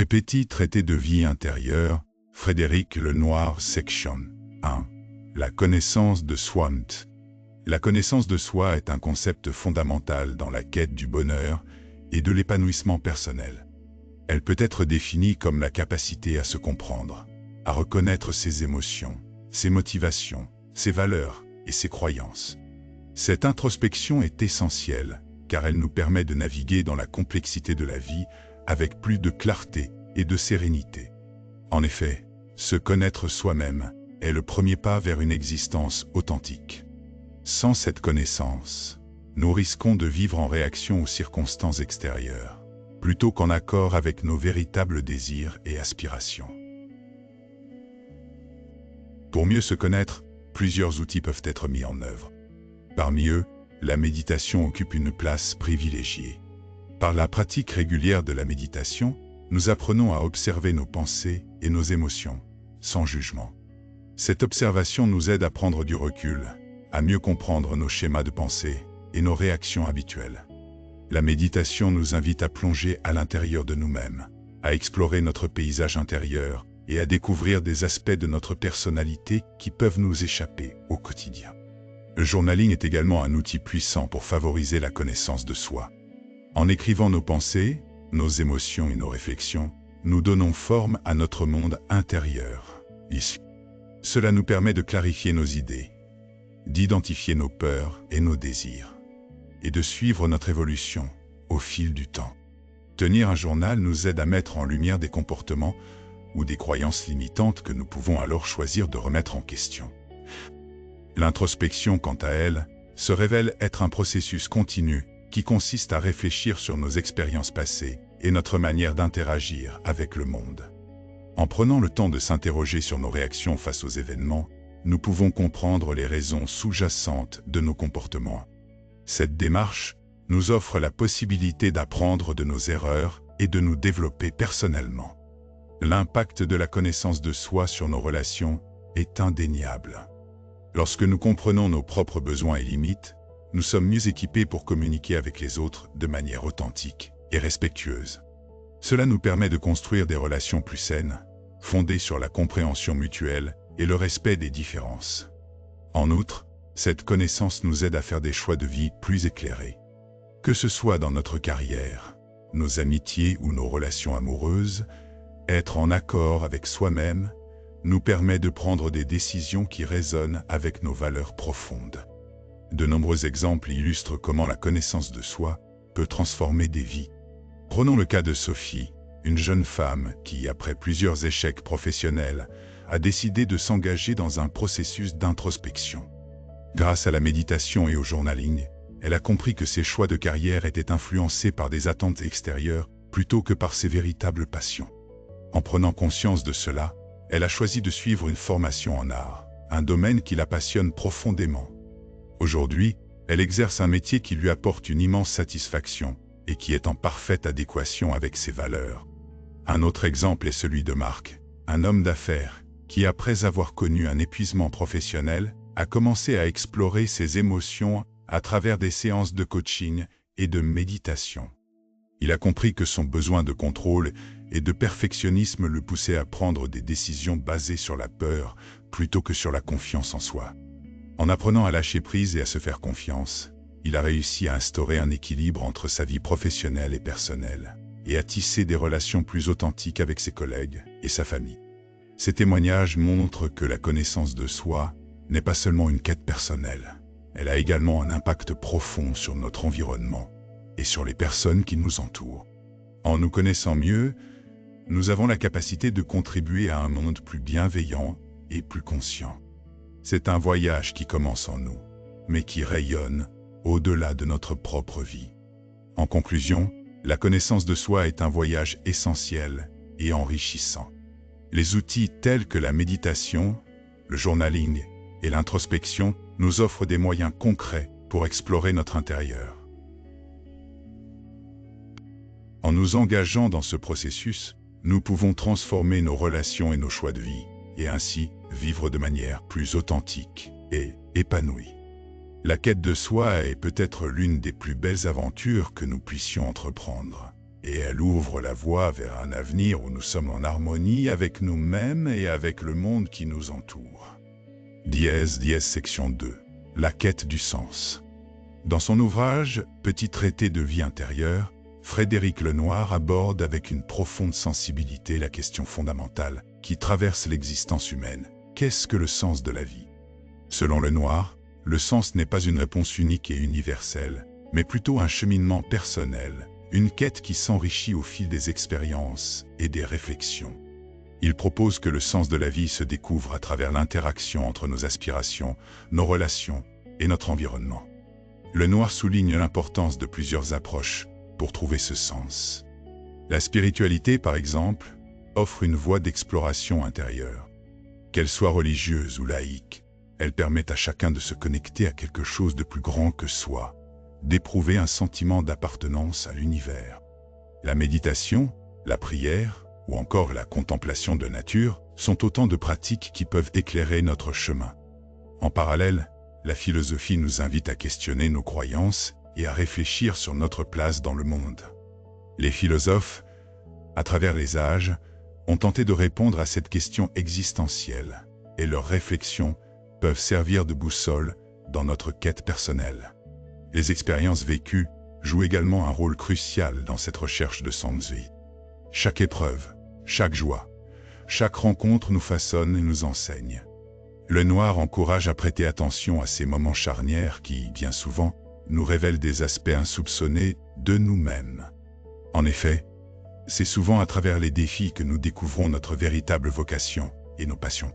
Petit traité de vie intérieure, Frédéric Lenoir, section 1. La connaissance de soi. La connaissance de soi est un concept fondamental dans la quête du bonheur et de l'épanouissement personnel. Elle peut être définie comme la capacité à se comprendre, à reconnaître ses émotions, ses motivations, ses valeurs et ses croyances. Cette introspection est essentielle car elle nous permet de naviguer dans la complexité de la vie avec plus de clarté et de sérénité. En effet, se connaître soi-même est le premier pas vers une existence authentique. Sans cette connaissance, nous risquons de vivre en réaction aux circonstances extérieures, plutôt qu'en accord avec nos véritables désirs et aspirations. Pour mieux se connaître, plusieurs outils peuvent être mis en œuvre. Parmi eux, la méditation occupe une place privilégiée. Par la pratique régulière de la méditation, nous apprenons à observer nos pensées et nos émotions, sans jugement. Cette observation nous aide à prendre du recul, à mieux comprendre nos schémas de pensée et nos réactions habituelles. La méditation nous invite à plonger à l'intérieur de nous-mêmes, à explorer notre paysage intérieur et à découvrir des aspects de notre personnalité qui peuvent nous échapper au quotidien. Le journaling est également un outil puissant pour favoriser la connaissance de soi. En écrivant nos pensées, nos émotions et nos réflexions, nous donnons forme à notre monde intérieur. Cela nous permet de clarifier nos idées, d'identifier nos peurs et nos désirs, et de suivre notre évolution au fil du temps. Tenir un journal nous aide à mettre en lumière des comportements ou des croyances limitantes que nous pouvons alors choisir de remettre en question. L'introspection, quant à elle, se révèle être un processus continu qui consiste à réfléchir sur nos expériences passées et notre manière d'interagir avec le monde. En prenant le temps de s'interroger sur nos réactions face aux événements, nous pouvons comprendre les raisons sous-jacentes de nos comportements. Cette démarche nous offre la possibilité d'apprendre de nos erreurs et de nous développer personnellement. L'impact de la connaissance de soi sur nos relations est indéniable. Lorsque nous comprenons nos propres besoins et limites, nous sommes mieux équipés pour communiquer avec les autres de manière authentique et respectueuse. Cela nous permet de construire des relations plus saines, fondées sur la compréhension mutuelle et le respect des différences. En outre, cette connaissance nous aide à faire des choix de vie plus éclairés. Que ce soit dans notre carrière, nos amitiés ou nos relations amoureuses, être en accord avec soi-même nous permet de prendre des décisions qui résonnent avec nos valeurs profondes. De nombreux exemples illustrent comment la connaissance de soi peut transformer des vies. Prenons le cas de Sophie, une jeune femme qui, après plusieurs échecs professionnels, a décidé de s'engager dans un processus d'introspection. Grâce à la méditation et au journaling, elle a compris que ses choix de carrière étaient influencés par des attentes extérieures plutôt que par ses véritables passions. En prenant conscience de cela, elle a choisi de suivre une formation en art, un domaine qui la passionne profondément. Aujourd'hui, elle exerce un métier qui lui apporte une immense satisfaction et qui est en parfaite adéquation avec ses valeurs. Un autre exemple est celui de Marc, un homme d'affaires qui, après avoir connu un épuisement professionnel, a commencé à explorer ses émotions à travers des séances de coaching et de méditation. Il a compris que son besoin de contrôle et de perfectionnisme le poussait à prendre des décisions basées sur la peur plutôt que sur la confiance en soi. En apprenant à lâcher prise et à se faire confiance, il a réussi à instaurer un équilibre entre sa vie professionnelle et personnelle, et à tisser des relations plus authentiques avec ses collègues et sa famille. Ces témoignages montrent que la connaissance de soi n'est pas seulement une quête personnelle, elle a également un impact profond sur notre environnement et sur les personnes qui nous entourent. En nous connaissant mieux, nous avons la capacité de contribuer à un monde plus bienveillant et plus conscient. C'est un voyage qui commence en nous, mais qui rayonne au-delà de notre propre vie. En conclusion, la connaissance de soi est un voyage essentiel et enrichissant. Les outils tels que la méditation, le journaling et l'introspection nous offrent des moyens concrets pour explorer notre intérieur. En nous engageant dans ce processus, nous pouvons transformer nos relations et nos choix de vie, et ainsi vivre de manière plus authentique et épanouie. La quête de soi est peut-être l'une des plus belles aventures que nous puissions entreprendre. et elle ouvre la voie vers un avenir où nous sommes en harmonie avec nous-mêmes et avec le monde qui nous entoure. Section 2. La quête du sens. Dans son ouvrage « Petit traité de vie intérieure », Frédéric Lenoir aborde avec une profonde sensibilité la question fondamentale qui traverse l'existence humaine. Qu'est-ce que le sens de la vie? Selon Lenoir, le sens n'est pas une réponse unique et universelle, mais plutôt un cheminement personnel, une quête qui s'enrichit au fil des expériences et des réflexions. Il propose que le sens de la vie se découvre à travers l'interaction entre nos aspirations, nos relations et notre environnement. Lenoir souligne l'importance de plusieurs approches pour trouver ce sens. La spiritualité, par exemple, offre une voie d'exploration intérieure. Qu'elle soit religieuse ou laïque, elle permet à chacun de se connecter à quelque chose de plus grand que soi, d'éprouver un sentiment d'appartenance à l'univers. La méditation, la prière ou encore la contemplation de nature sont autant de pratiques qui peuvent éclairer notre chemin. En parallèle, la philosophie nous invite à questionner nos croyances et à réfléchir sur notre place dans le monde. Les philosophes, à travers les âges, ont tenté de répondre à cette question existentielle, et leurs réflexions peuvent servir de boussole dans notre quête personnelle. Les expériences vécues jouent également un rôle crucial dans cette recherche de sens de vie. Chaque épreuve, chaque joie, chaque rencontre nous façonne et nous enseigne. Lenoir encourage à prêter attention à ces moments charnières qui, bien souvent, nous révèlent des aspects insoupçonnés de nous-mêmes. En effet, c'est souvent à travers les défis que nous découvrons notre véritable vocation et nos passions.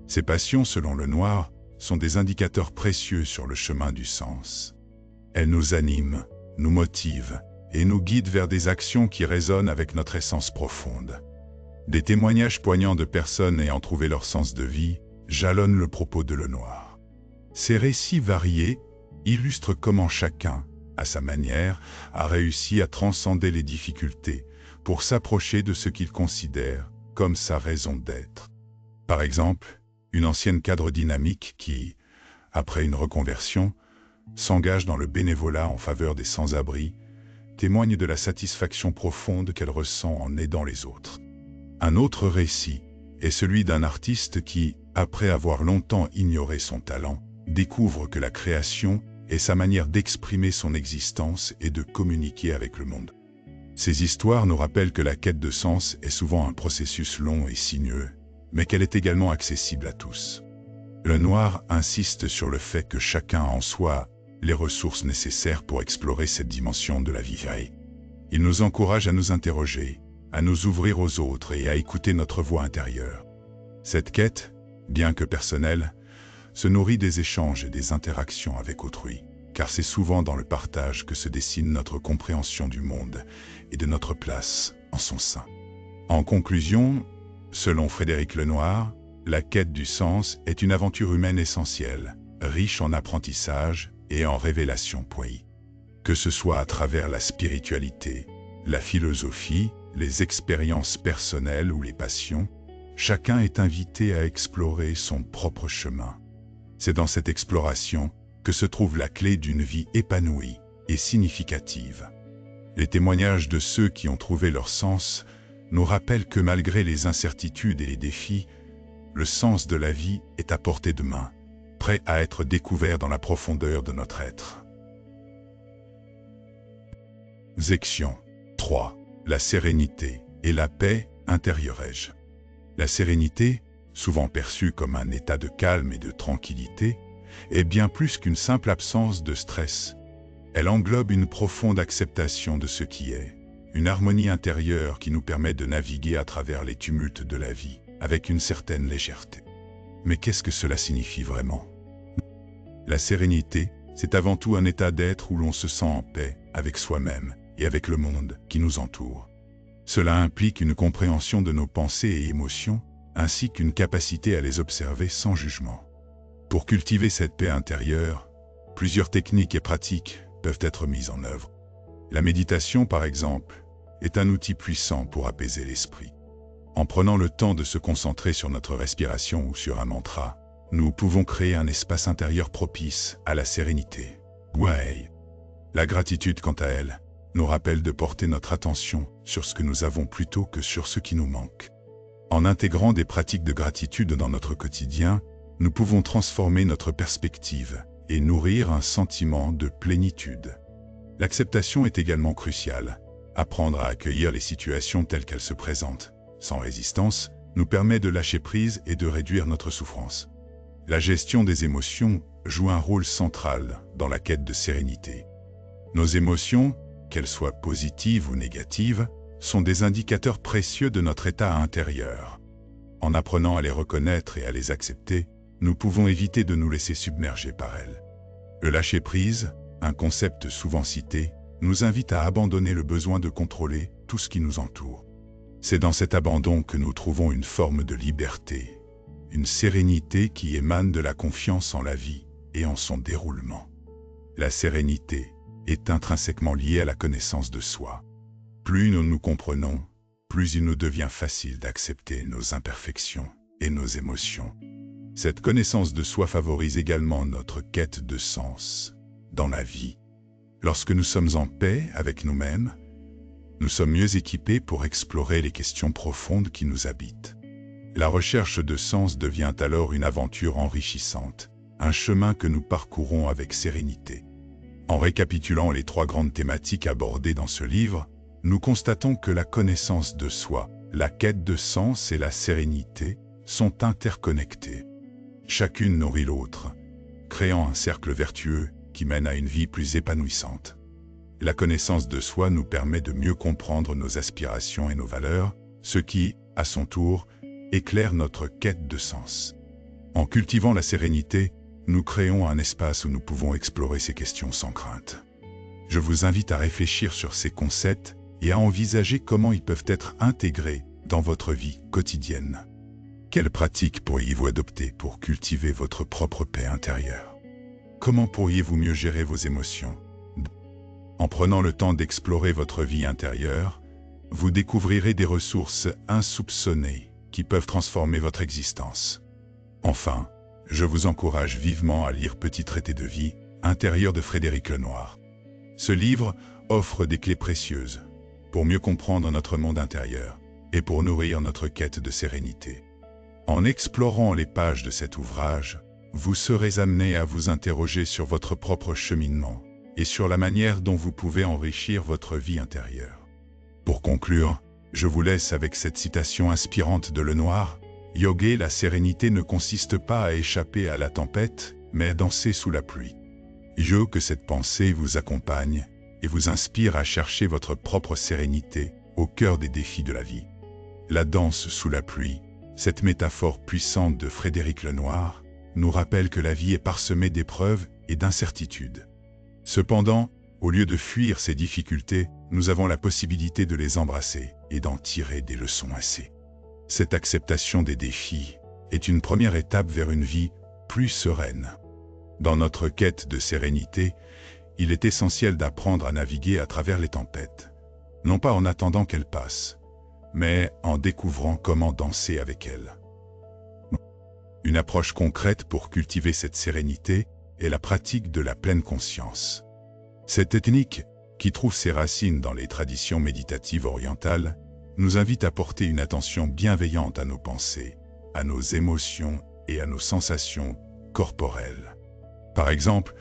Ces passions, selon Lenoir, sont des indicateurs précieux sur le chemin du sens. Elles nous animent, nous motivent et nous guident vers des actions qui résonnent avec notre essence profonde. Des témoignages poignants de personnes ayant trouvé leur sens de vie jalonnent le propos de Lenoir. Ces récits variés illustrent comment chacun, à sa manière, a réussi à transcender les difficultés pour s'approcher de ce qu'il considère comme sa raison d'être. Par exemple, une ancienne cadre dynamique qui, après une reconversion, s'engage dans le bénévolat en faveur des sans-abri, témoigne de la satisfaction profonde qu'elle ressent en aidant les autres. Un autre récit est celui d'un artiste qui, après avoir longtemps ignoré son talent, découvre que la création est sa manière d'exprimer son existence et de communiquer avec le monde. Ces histoires nous rappellent que la quête de sens est souvent un processus long et sinueux, mais qu'elle est également accessible à tous. Lenoir insiste sur le fait que chacun a en soi les ressources nécessaires pour explorer cette dimension de la vie vraie. Il nous encourage à nous interroger, à nous ouvrir aux autres et à écouter notre voix intérieure. Cette quête, bien que personnelle, se nourrit des échanges et des interactions avec autrui, car c'est souvent dans le partage que se dessine notre compréhension du monde et de notre place en son sein. En conclusion, selon Frédéric Lenoir, la quête du sens est une aventure humaine essentielle, riche en apprentissage et en révélations. Que ce soit à travers la spiritualité, la philosophie, les expériences personnelles ou les passions, chacun est invité à explorer son propre chemin. C'est dans cette exploration que se trouve la clé d'une vie épanouie et significative. Les témoignages de ceux qui ont trouvé leur sens nous rappellent que malgré les incertitudes et les défis, le sens de la vie est à portée de main, prêt à être découvert dans la profondeur de notre être. Section 3. La sérénité et la paix intérieure-je. La sérénité, souvent perçue comme un état de calme et de tranquillité, est bien plus qu'une simple absence de stress. Elle englobe une profonde acceptation de ce qui est, une harmonie intérieure qui nous permet de naviguer à travers les tumultes de la vie, avec une certaine légèreté. Mais qu'est-ce que cela signifie vraiment? La sérénité, c'est avant tout un état d'être où l'on se sent en paix avec soi-même et avec le monde qui nous entoure. Cela implique une compréhension de nos pensées et émotions, ainsi qu'une capacité à les observer sans jugement. Pour cultiver cette paix intérieure, plusieurs techniques et pratiques peuvent être mises en œuvre. La méditation, par exemple, est un outil puissant pour apaiser l'esprit. En prenant le temps de se concentrer sur notre respiration ou sur un mantra, nous pouvons créer un espace intérieur propice à la sérénité. La gratitude, quant à elle, nous rappelle de porter notre attention sur ce que nous avons plutôt que sur ce qui nous manque. En intégrant des pratiques de gratitude dans notre quotidien, nous pouvons transformer notre perspective et nourrir un sentiment de plénitude. L'acceptation est également cruciale. Apprendre à accueillir les situations telles qu'elles se présentent, sans résistance, nous permet de lâcher prise et de réduire notre souffrance. La gestion des émotions joue un rôle central dans la quête de sérénité. Nos émotions, qu'elles soient positives ou négatives, sont des indicateurs précieux de notre état intérieur. En apprenant à les reconnaître et à les accepter, nous pouvons éviter de nous laisser submerger par elles. Le lâcher-prise, un concept souvent cité, nous invite à abandonner le besoin de contrôler tout ce qui nous entoure. C'est dans cet abandon que nous trouvons une forme de liberté, une sérénité qui émane de la confiance en la vie et en son déroulement. La sérénité est intrinsèquement liée à la connaissance de soi. Plus nous nous comprenons, plus il nous devient facile d'accepter nos imperfections et nos émotions. Cette connaissance de soi favorise également notre quête de sens dans la vie. Lorsque nous sommes en paix avec nous-mêmes, nous sommes mieux équipés pour explorer les questions profondes qui nous habitent. La recherche de sens devient alors une aventure enrichissante, un chemin que nous parcourons avec sérénité. En récapitulant les 3 grandes thématiques abordées dans ce livre, nous constatons que la connaissance de soi, la quête de sens et la sérénité sont interconnectées. Chacune nourrit l'autre, créant un cercle vertueux qui mène à une vie plus épanouissante. La connaissance de soi nous permet de mieux comprendre nos aspirations et nos valeurs, ce qui, à son tour, éclaire notre quête de sens. En cultivant la sérénité, nous créons un espace où nous pouvons explorer ces questions sans crainte. Je vous invite à réfléchir sur ces concepts et à envisager comment ils peuvent être intégrés dans votre vie quotidienne. Quelles pratiques pourriez-vous adopter pour cultiver votre propre paix intérieure? Comment pourriez-vous mieux gérer vos émotions? En prenant le temps d'explorer votre vie intérieure, vous découvrirez des ressources insoupçonnées qui peuvent transformer votre existence. Enfin, je vous encourage vivement à lire Petit traité de vie intérieure de Frédéric Lenoir. Ce livre offre des clés précieuses pour mieux comprendre notre monde intérieur et pour nourrir notre quête de sérénité. En explorant les pages de cet ouvrage, vous serez amené à vous interroger sur votre propre cheminement et sur la manière dont vous pouvez enrichir votre vie intérieure. Pour conclure, je vous laisse avec cette citation inspirante de Lenoir. Yoga, la sérénité ne consiste pas à échapper à la tempête, mais à danser sous la pluie. Que cette pensée vous accompagne et vous inspire à chercher votre propre sérénité au cœur des défis de la vie. La danse sous la pluie, cette métaphore puissante de Frédéric Lenoir, nous rappelle que la vie est parsemée d'épreuves et d'incertitudes. Cependant, au lieu de fuir ces difficultés, nous avons la possibilité de les embrasser et d'en tirer des leçons assez. Cette acceptation des défis est une première étape vers une vie plus sereine. Dans notre quête de sérénité, il est essentiel d'apprendre à naviguer à travers les tempêtes, non pas en attendant qu'elles passent, mais en découvrant comment danser avec elles. Une approche concrète pour cultiver cette sérénité est la pratique de la pleine conscience. Cette technique, qui trouve ses racines dans les traditions méditatives orientales, nous invite à porter une attention bienveillante à nos pensées, à nos émotions et à nos sensations corporelles. Par exemple,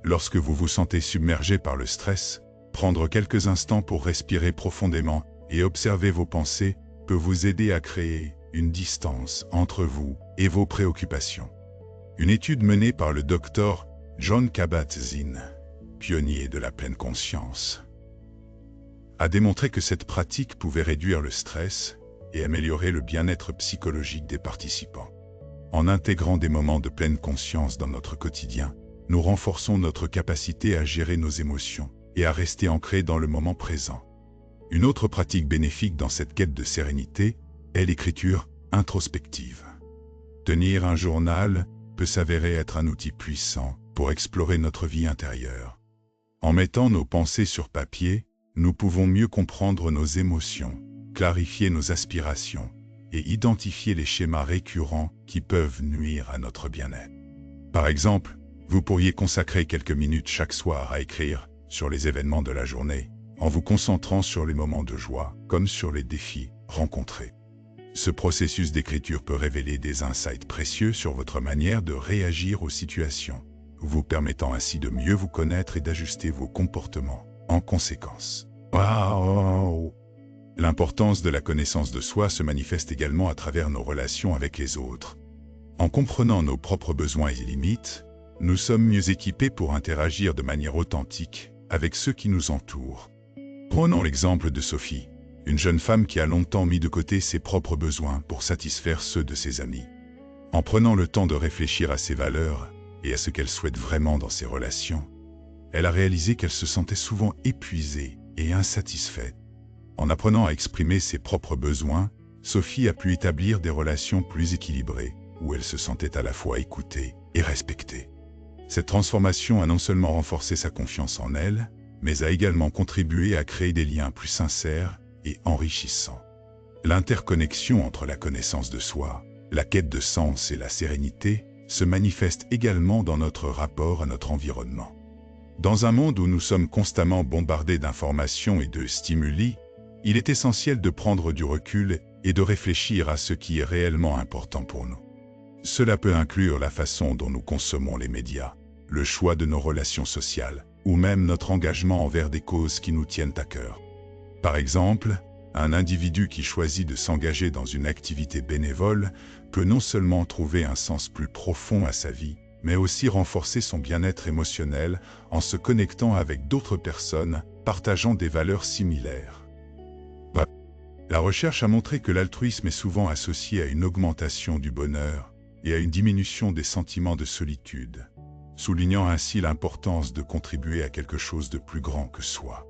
lorsque vous vous sentez submergé par le stress, prendre quelques instants pour respirer profondément et observer vos pensées peut vous aider à créer une distance entre vous et vos préoccupations. Une étude menée par le Dr Jon Kabat-Zinn, pionnier de la pleine conscience, a démontré que cette pratique pouvait réduire le stress et améliorer le bien-être psychologique des participants. En intégrant des moments de pleine conscience dans notre quotidien, nous renforçons notre capacité à gérer nos émotions et à rester ancrés dans le moment présent. Une autre pratique bénéfique dans cette quête de sérénité est l'écriture introspective. Tenir un journal peut s'avérer être un outil puissant pour explorer notre vie intérieure. En mettant nos pensées sur papier, nous pouvons mieux comprendre nos émotions, clarifier nos aspirations et identifier les schémas récurrents qui peuvent nuire à notre bien-être. Par exemple, vous pourriez consacrer quelques minutes chaque soir à écrire sur les événements de la journée, en vous concentrant sur les moments de joie, comme sur les défis rencontrés. Ce processus d'écriture peut révéler des insights précieux sur votre manière de réagir aux situations, vous permettant ainsi de mieux vous connaître et d'ajuster vos comportements en conséquence. Wow! L'importance de la connaissance de soi se manifeste également à travers nos relations avec les autres. En comprenant nos propres besoins et limites, nous sommes mieux équipés pour interagir de manière authentique avec ceux qui nous entourent. Prenons l'exemple de Sophie, une jeune femme qui a longtemps mis de côté ses propres besoins pour satisfaire ceux de ses amis. En prenant le temps de réfléchir à ses valeurs et à ce qu'elle souhaite vraiment dans ses relations, elle a réalisé qu'elle se sentait souvent épuisée et insatisfaite. En apprenant à exprimer ses propres besoins, Sophie a pu établir des relations plus équilibrées, où elle se sentait à la fois écoutée et respectée. Cette transformation a non seulement renforcé sa confiance en elle, mais a également contribué à créer des liens plus sincères et enrichissants. L'interconnexion entre la connaissance de soi, la quête de sens et la sérénité se manifeste également dans notre rapport à notre environnement. Dans un monde où nous sommes constamment bombardés d'informations et de stimuli, il est essentiel de prendre du recul et de réfléchir à ce qui est réellement important pour nous. Cela peut inclure la façon dont nous consommons les médias, le choix de nos relations sociales, ou même notre engagement envers des causes qui nous tiennent à cœur. Par exemple, un individu qui choisit de s'engager dans une activité bénévole peut non seulement trouver un sens plus profond à sa vie, mais aussi renforcer son bien-être émotionnel en se connectant avec d'autres personnes partageant des valeurs similaires. La recherche a montré que l'altruisme est souvent associé à une augmentation du bonheur et à une diminution des sentiments de solitude, soulignant ainsi l'importance de contribuer à quelque chose de plus grand que soi.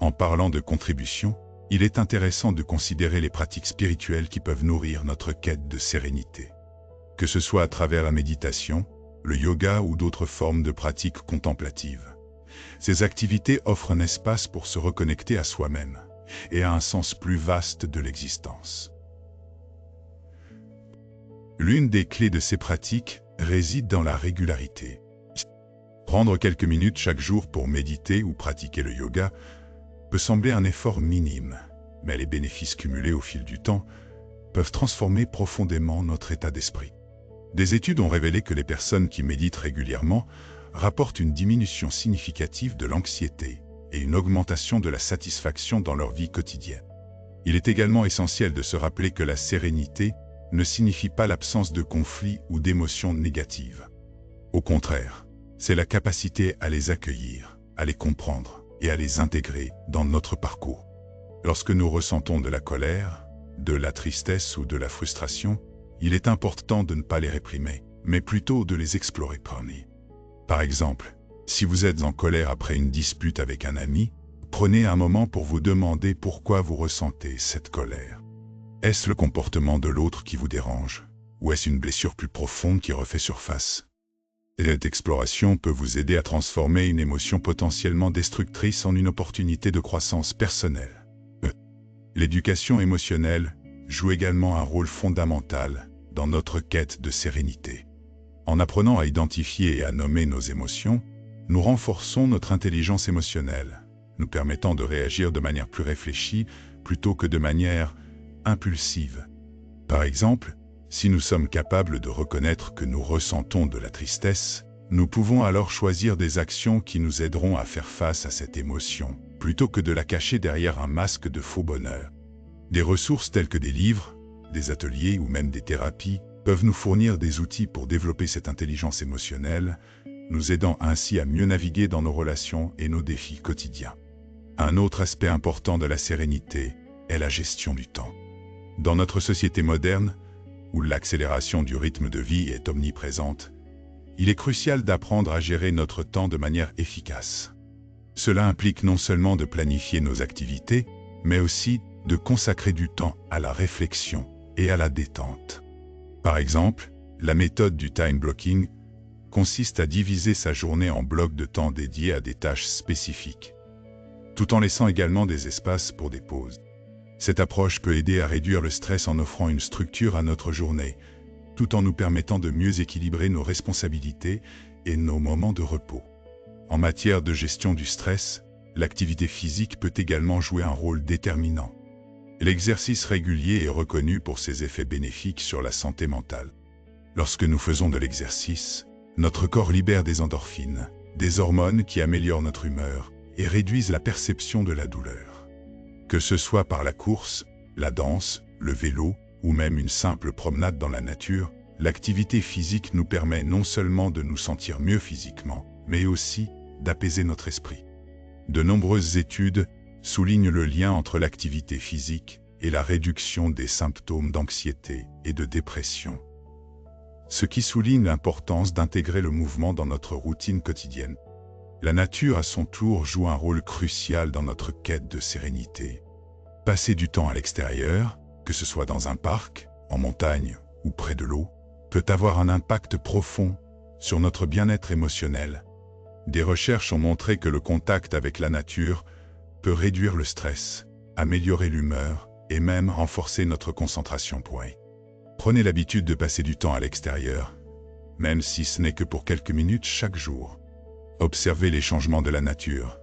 En parlant de contribution, il est intéressant de considérer les pratiques spirituelles qui peuvent nourrir notre quête de sérénité. Que ce soit à travers la méditation, le yoga ou d'autres formes de pratiques contemplatives. Ces activités offrent un espace pour se reconnecter à soi-même et à un sens plus vaste de l'existence. L'une des clés de ces pratiques réside dans la régularité. Prendre quelques minutes chaque jour pour méditer ou pratiquer le yoga peut sembler un effort minime, mais les bénéfices cumulés au fil du temps peuvent transformer profondément notre état d'esprit. Des études ont révélé que les personnes qui méditent régulièrement rapportent une diminution significative de l'anxiété et une augmentation de la satisfaction dans leur vie quotidienne. Il est également essentiel de se rappeler que la sérénité ne signifie pas l'absence de conflits ou d'émotions négatives. Au contraire, c'est la capacité à les accueillir, à les comprendre et à les intégrer dans notre parcours. Lorsque nous ressentons de la colère, de la tristesse ou de la frustration, il est important de ne pas les réprimer, mais plutôt de les explorer. Par exemple, si vous êtes en colère après une dispute avec un ami, prenez un moment pour vous demander pourquoi vous ressentez cette colère. Est-ce le comportement de l'autre qui vous dérange, ou est-ce une blessure plus profonde qui refait surface? Cette exploration peut vous aider à transformer une émotion potentiellement destructrice en une opportunité de croissance personnelle. L'éducation émotionnelle joue également un rôle fondamental dans notre quête de sérénité. En apprenant à identifier et à nommer nos émotions, nous renforçons notre intelligence émotionnelle, nous permettant de réagir de manière plus réfléchie plutôt que de manière impulsive. Par exemple, si nous sommes capables de reconnaître que nous ressentons de la tristesse, nous pouvons alors choisir des actions qui nous aideront à faire face à cette émotion, plutôt que de la cacher derrière un masque de faux bonheur. Des ressources telles que des livres, des ateliers ou même des thérapies peuvent nous fournir des outils pour développer cette intelligence émotionnelle, nous aidant ainsi à mieux naviguer dans nos relations et nos défis quotidiens. Un autre aspect important de la sérénité est la gestion du temps. Dans notre société moderne, où l'accélération du rythme de vie est omniprésente, il est crucial d'apprendre à gérer notre temps de manière efficace. Cela implique non seulement de planifier nos activités, mais aussi de consacrer du temps à la réflexion et à la détente. Par exemple, la méthode du time blocking consiste à diviser sa journée en blocs de temps dédiés à des tâches spécifiques, tout en laissant également des espaces pour des pauses. Cette approche peut aider à réduire le stress en offrant une structure à notre journée, tout en nous permettant de mieux équilibrer nos responsabilités et nos moments de repos. En matière de gestion du stress, l'activité physique peut également jouer un rôle déterminant. L'exercice régulier est reconnu pour ses effets bénéfiques sur la santé mentale. Lorsque nous faisons de l'exercice, notre corps libère des endorphines, des hormones qui améliorent notre humeur et réduisent la perception de la douleur. Que ce soit par la course, la danse, le vélo ou même une simple promenade dans la nature, l'activité physique nous permet non seulement de nous sentir mieux physiquement, mais aussi d'apaiser notre esprit. De nombreuses études soulignent le lien entre l'activité physique et la réduction des symptômes d'anxiété et de dépression. Ce qui souligne l'importance d'intégrer le mouvement dans notre routine quotidienne. La nature, à son tour, joue un rôle crucial dans notre quête de sérénité. Passer du temps à l'extérieur, que ce soit dans un parc, en montagne ou près de l'eau, peut avoir un impact profond sur notre bien-être émotionnel. Des recherches ont montré que le contact avec la nature peut réduire le stress, améliorer l'humeur et même renforcer notre concentration. Prenez l'habitude de passer du temps à l'extérieur, même si ce n'est que pour quelques minutes chaque jour. Observer les changements de la nature,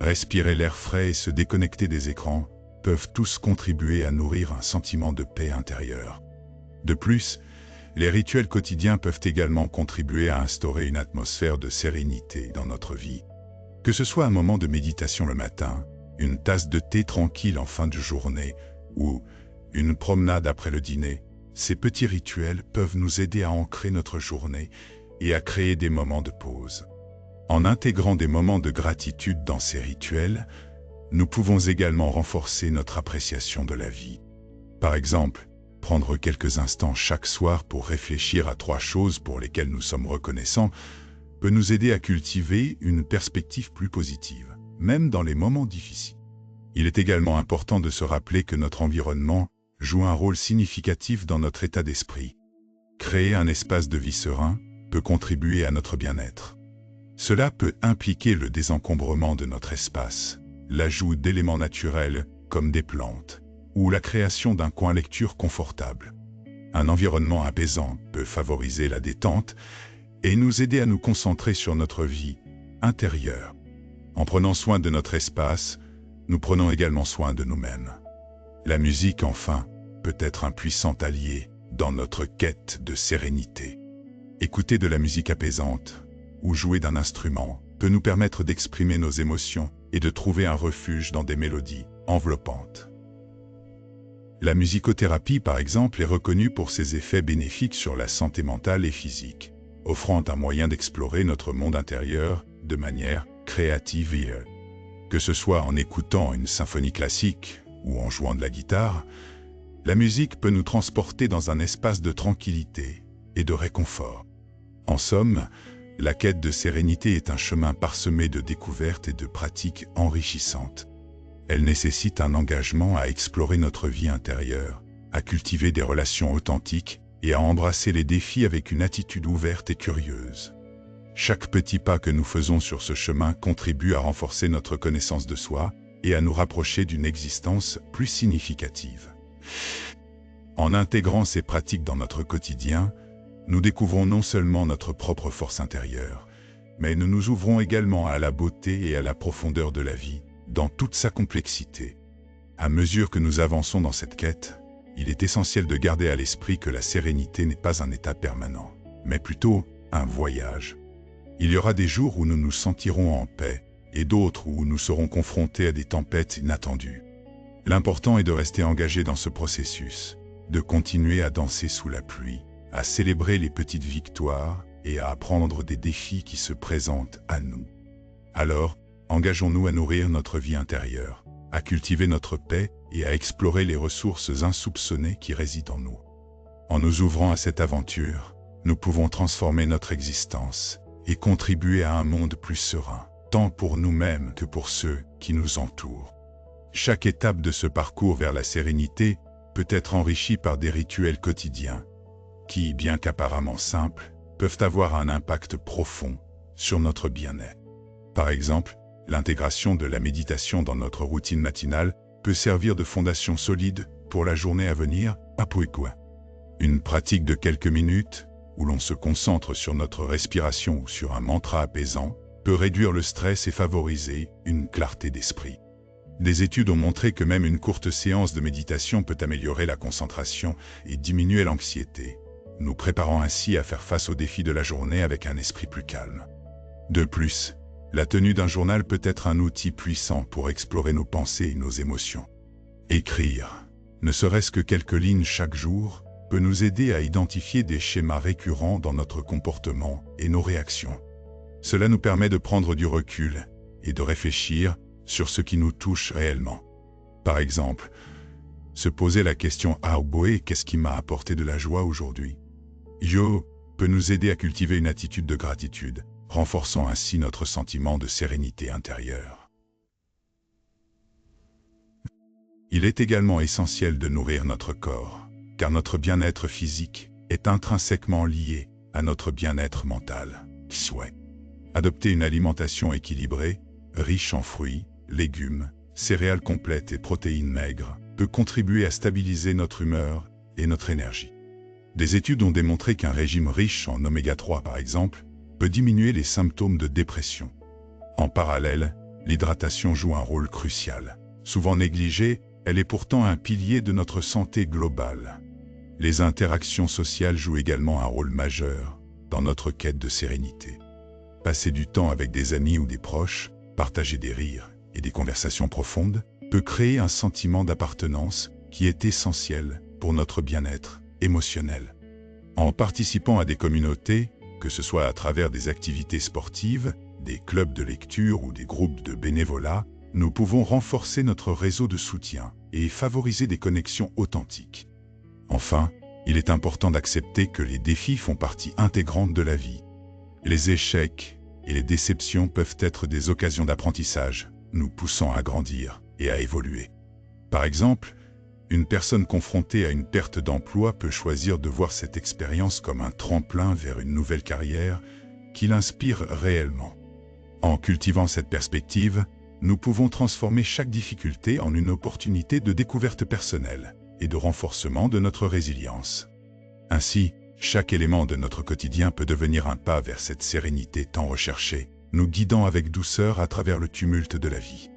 respirer l'air frais et se déconnecter des écrans peuvent tous contribuer à nourrir un sentiment de paix intérieure. De plus, les rituels quotidiens peuvent également contribuer à instaurer une atmosphère de sérénité dans notre vie. Que ce soit un moment de méditation le matin, une tasse de thé tranquille en fin de journée ou une promenade après le dîner, ces petits rituels peuvent nous aider à ancrer notre journée et à créer des moments de pause. En intégrant des moments de gratitude dans ces rituels, nous pouvons également renforcer notre appréciation de la vie. Par exemple, prendre quelques instants chaque soir pour réfléchir à 3 choses pour lesquelles nous sommes reconnaissants peut nous aider à cultiver une perspective plus positive, même dans les moments difficiles. Il est également important de se rappeler que notre environnement joue un rôle significatif dans notre état d'esprit. Créer un espace de vie serein peut contribuer à notre bien-être. Cela peut impliquer le désencombrement de notre espace, l'ajout d'éléments naturels comme des plantes, ou la création d'un coin lecture confortable. Un environnement apaisant peut favoriser la détente et nous aider à nous concentrer sur notre vie intérieure. En prenant soin de notre espace, nous prenons également soin de nous-mêmes. La musique, enfin, peut être un puissant allié dans notre quête de sérénité. Écouter de la musique apaisante ou jouer d'un instrument peut nous permettre d'exprimer nos émotions et de trouver un refuge dans des mélodies enveloppantes. La musicothérapie, par exemple, est reconnue pour ses effets bénéfiques sur la santé mentale et physique, offrant un moyen d'explorer notre monde intérieur de manière créative et que ce soit en écoutant une symphonie classique ou en jouant de la guitare, la musique peut nous transporter dans un espace de tranquillité et de réconfort. En somme, la quête de sérénité est un chemin parsemé de découvertes et de pratiques enrichissantes. Elle nécessite un engagement à explorer notre vie intérieure, à cultiver des relations authentiques et à embrasser les défis avec une attitude ouverte et curieuse. Chaque petit pas que nous faisons sur ce chemin contribue à renforcer notre connaissance de soi et à nous rapprocher d'une existence plus significative. En intégrant ces pratiques dans notre quotidien, nous découvrons non seulement notre propre force intérieure, mais nous nous ouvrons également à la beauté et à la profondeur de la vie, dans toute sa complexité. À mesure que nous avançons dans cette quête, il est essentiel de garder à l'esprit que la sérénité n'est pas un état permanent, mais plutôt un voyage. Il y aura des jours où nous nous sentirons en paix, et d'autres où nous serons confrontés à des tempêtes inattendues. L'important est de rester engagé dans ce processus, de continuer à danser sous la pluie, à célébrer les petites victoires et à apprendre des défis qui se présentent à nous. Alors, engageons-nous à nourrir notre vie intérieure, à cultiver notre paix et à explorer les ressources insoupçonnées qui résident en nous. En nous ouvrant à cette aventure, nous pouvons transformer notre existence et contribuer à un monde plus serein, tant pour nous-mêmes que pour ceux qui nous entourent. Chaque étape de ce parcours vers la sérénité peut être enrichie par des rituels quotidiens qui, bien qu'apparemment simples, peuvent avoir un impact profond sur notre bien-être. Par exemple, l'intégration de la méditation dans notre routine matinale peut servir de fondation solide pour la journée à venir, Une pratique de quelques minutes, où l'on se concentre sur notre respiration ou sur un mantra apaisant, peut réduire le stress et favoriser une clarté d'esprit. Des études ont montré que même une courte séance de méditation peut améliorer la concentration et diminuer l'anxiété, nous préparant ainsi à faire face aux défis de la journée avec un esprit plus calme. De plus, la tenue d'un journal peut être un outil puissant pour explorer nos pensées et nos émotions. Écrire, ne serait-ce que quelques lignes chaque jour, peut nous aider à identifier des schémas récurrents dans notre comportement et nos réactions. Cela nous permet de prendre du recul et de réfléchir sur ce qui nous touche réellement. Par exemple, se poser la question « Ah boé, qu'est-ce qui m'a apporté de la joie aujourd'hui ?» Yo peut nous aider à cultiver une attitude de gratitude, renforçant ainsi notre sentiment de sérénité intérieure. Il est également essentiel de nourrir notre corps, car notre bien-être physique est intrinsèquement lié à notre bien-être mental. Souhait. Adopter une alimentation équilibrée, riche en fruits, légumes, céréales complètes et protéines maigres, peut contribuer à stabiliser notre humeur et notre énergie. Des études ont démontré qu'un régime riche en oméga 3 par exemple, peut diminuer les symptômes de dépression. En parallèle, l'hydratation joue un rôle crucial. Souvent négligée, elle est pourtant un pilier de notre santé globale. Les interactions sociales jouent également un rôle majeur dans notre quête de sérénité. Passer du temps avec des amis ou des proches, partager des rires et des conversations profondes, peut créer un sentiment d'appartenance qui est essentiel pour notre bien-être émotionnel. En participant à des communautés, que ce soit à travers des activités sportives, des clubs de lecture ou des groupes de bénévolat, nous pouvons renforcer notre réseau de soutien et favoriser des connexions authentiques. Enfin, il est important d'accepter que les défis font partie intégrante de la vie. Les échecs et les déceptions peuvent être des occasions d'apprentissage, nous poussant à grandir et à évoluer. Par exemple, une personne confrontée à une perte d'emploi peut choisir de voir cette expérience comme un tremplin vers une nouvelle carrière qui l'inspire réellement. En cultivant cette perspective, nous pouvons transformer chaque difficulté en une opportunité de découverte personnelle et de renforcement de notre résilience. Ainsi, chaque élément de notre quotidien peut devenir un pas vers cette sérénité tant recherchée, nous guidant avec douceur à travers le tumulte de la vie.